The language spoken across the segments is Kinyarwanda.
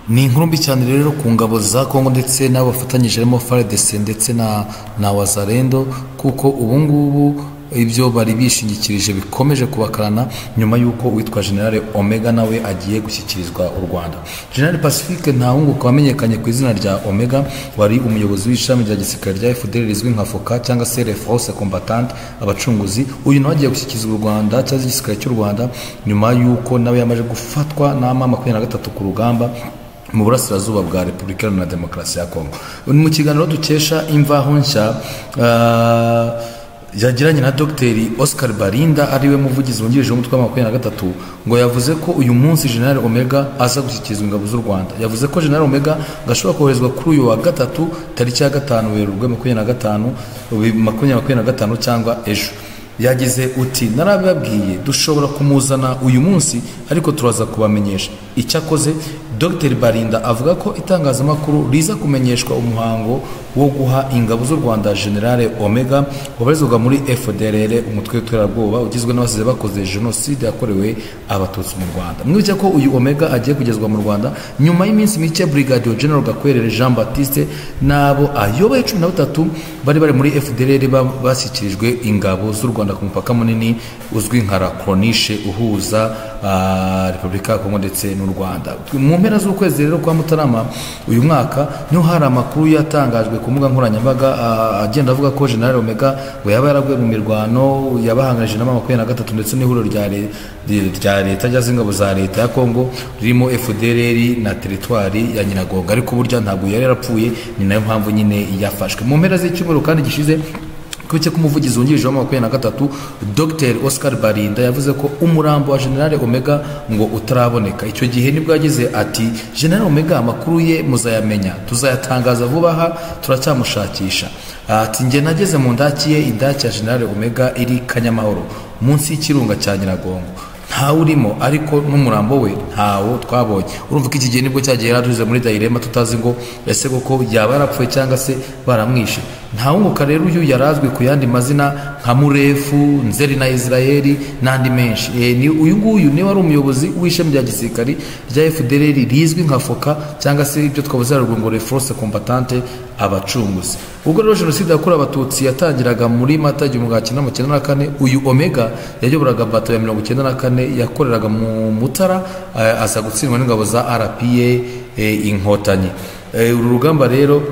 ni inkuru mbi cyane rero ku ngabo za Kongo ndetse n'abafatanyije harimo FARDC ndetse na Wazalendo, kuko ubu ngubu ibyo bari bishingikirije bikomeje kubakarana nyuma y'uko witwa General Omega nawe agiye gushyikirizwa u Rwanda. General Pacifique Ntahunguka wamenyekanye ku izina rya Omega, wari umuyobozi w'ishami rya gisirikare rya FDL rizwi nka FOCA cyangwa se Force Combattante abacunguzi. Uyu nawe agiye gushyikirizwa u Rwanda cyangwa igisirikare cy'u Rwanda nyuma y'uko nawe yamaze gufatwa na M23 ku rugamba mu burasirazuba bwa Repubulika Iharanira Demokarasi ya Kongo. Mu kiganiro dukesha Imvaho Nshya yagiranye na Dr Oscar Barinda ariwe muvugizi wungirije w'umutwe wa 23, ngo yavuze ko uyu munsi General Omega aza gushyikirizwa ingabo z'u Rwanda. Yavuze ko General Omega gashobora koherezwa kuri uyu wa gatatu tariki ya 5 Werurwe 2025 cyangwa ejo. Yagize uti narababwiye dushobora kumuzana uyu munsi ariko turaza kubamenyesha. Icyakoze Dr Barinda avuga ko itangazamakuru riza kumenyeshwa umuhango wo guha ingabo z'u Rwanda General Omega wabarizwaga muri FDLR, umutwe w'iterabwoba ugizwe n'abasize bakoze jenoside yakorewe abatutsi mu Rwanda. Mwibutse ko uyu Omega agiye kugezwa mu Rwanda nyuma y'iminsi mike Brigadier General Gakwerere Jean Baptiste nabo ayoboye 13 bari muri FDLR bashyikirijwe ingabo z'u Rwanda ku mupaka munini uzwi nka La Corniche uhuza Repubulika ya Kongo ndetse n'u Rwanda. Mu mpera z'ukwezi rero kwa Mutarama uyu mwaka niho hari amakuru yatangajwe ku mbuga nkoranyambaga agenda avuga ko General Omega ngo yaba yaraguye mu mirwano yabahangaje na M23 ndetse n'ihuriro rya leta rya z'ingabo za leta ya Kongo ririmo FDLR na teritwari ya Nyiragongo, ariko burya ntabwo yari yarapfuye, ni nayo mpamvu nyine yafashwe. Mu mpera z'icyumweru kandi gishize kucye kumuvugizi wungirije wa 23 Dr Oscar Barinda yavuze ko umurambo wa General Omega ngo utaraboneka. Icyo gihe nibwo yagize ati General Omega amakuru ye muzayamenya, tuzayatangaza vuba aha, turacyamushakisha. Ati nge nageze mu ndaki ye, indaki ya General Omega iri Kanyamahoro munsi y'ikirunga cya Nyiragongo, ntawe urimo ariko n'umurambo we ntawo twabonye. Urumva ko iki gihe nibwo cyagiye yaraduze muri dilema tutazi ngo ese koko yaba yarapfuye cyangwa se baramwishe. Ntahunguka rero uyu yarazwi ku yandi mazina nka Murefu, Nzeri na Israeli n'andi menshi. Ni uyu nguyu ni wari umuyobozi w'ishami rya gisirikare rya FDLR rizwi nka FOCA cyangwa se ibyo twavuze haruguru Force Combattante abacunguzi. Ubwo rero jenoside yakorewe abatutsi yatangiraga muri Mata 1994, uyu Omega yayoboraga bato ya 94 yakoreraga mu Mutara, aza gutsindwa n'ingabo za RPA Inkotanyi. Uru rugamba rero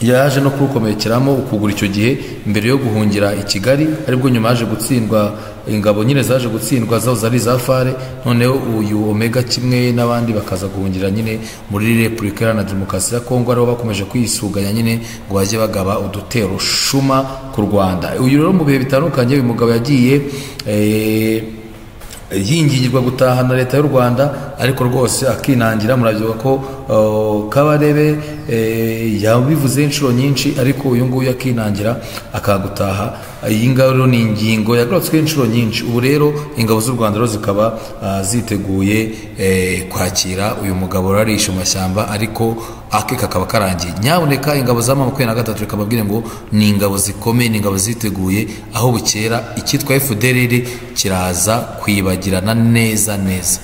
yaje no kurukomekeramo ukugura icyo gihe mbere yo guhungira i Kigali, aribwo nyuma yaje gutsindwa, ingabo nyine zaje gutsindwa zaho zari za FARE. Noneho uyu Omega kimwe n'abandi bakaza guhungira nyine muri Repubulika Iharanira Demokarasi ya Kongo, ariho bakomeje kwisuganya nyine ngo bajye bagaba udutero shuma ku Rwanda. Uyu rero mu bihe bitandukanye uyu mugabo yagiye yingingirwa gutaha na leta y'u Rwanda, ariko rwose akinangira. Murabyuka ko Kabarebe yabivuze inshuro nyinshi, ariko uyu nguyu akinangira akagutaha. Iyi ngabo ni ingingo yagarutswe inshuro nyinshi. Ubu rero ingabo z'u Rwanda rero zikaba ziteguye kwakira uyu mugabo rarisha mu mashyamba, ariko ake kakaba karangiye. Nyaboneka ingabo za M23 rikababwire ngo ni ingabo zikomeye, ni ingabo ziteguye, aho bukera icyitwa FDLR kiraza kwibagirana neza neza.